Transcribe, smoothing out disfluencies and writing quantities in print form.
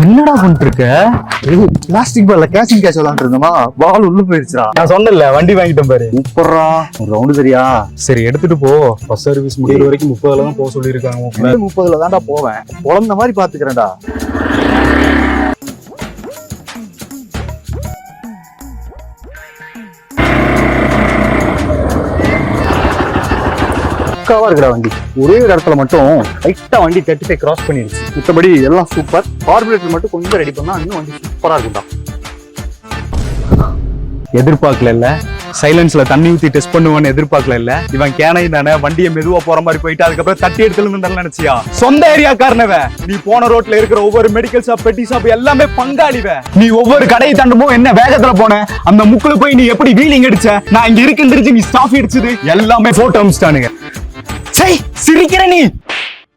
என்னடா பண்ணிட்டு இருக்க? பிளாஸ்டிக் பால்ல கேட்சிங் கேட்ச் விளாண்டு இருந்தோமா, பால் உள்ள போயிருச்சுடா. நான் சொன்னல வண்டி வாங்கிட்டேன் பாரு. சூப்பரா ஒரு ரவுண்டு சரியா? சரி எடுத்துட்டு போ. ஃபர்ஸ்ட் சர்வீஸ் முடியற வரைக்கும் 30ல தான் போக சொல்லியிருக்காங்க. 30ல தான்டா போவேன். குழந்த மாதிரி பாத்துக்கிறேன்டா. பக்காவா இருக்குடா வண்டி. ஒரே ஒரு இடத்துல மட்டும் லைட்டா வண்டி 35 கிராஸ் பண்ணிருச்சு. மத்தபடி எல்லாம் சூப்பர். கார்பரேட்டர் மட்டும் கொஞ்சம் ரெடி பண்ணா இன்னும் வண்டி சூப்பரா இருக்கும்டா. எதிர்பார்க்கல. சைலன்ஸ்ல தண்ணி ஊத்தி டெஸ்ட் பண்ணுவான்னு எதிர்பார்க்கல. இவன் கேனை தானே வண்டியை மெதுவா போற மாதிரி போயிட்டு அதுக்கப்புறம் தட்டி எடுத்துன்னு நினைச்சியா? சொந்த ஏரியா காரணவ நீ போன ரோட்ல இருக்கிற ஒவ்வொரு மெடிக்கல் ஷாப், பெட்டி ஷாப் எல்லாமே பங்காளிவ. நீ ஒவ்வொரு கடையை தாண்டுமோ என்ன வேகத்துல போன, அந்த முக்குல போய் நீ எப்படி வீலிங் அடிச்ச, நான் இங்க இருக்குன்னு தெரிஞ்சு நீ ஸ்டாஃப் அடிச்சது எல்லாமே போட்டோ அமிச்சிட்டானுங்க. சிரிக்கிற நீ.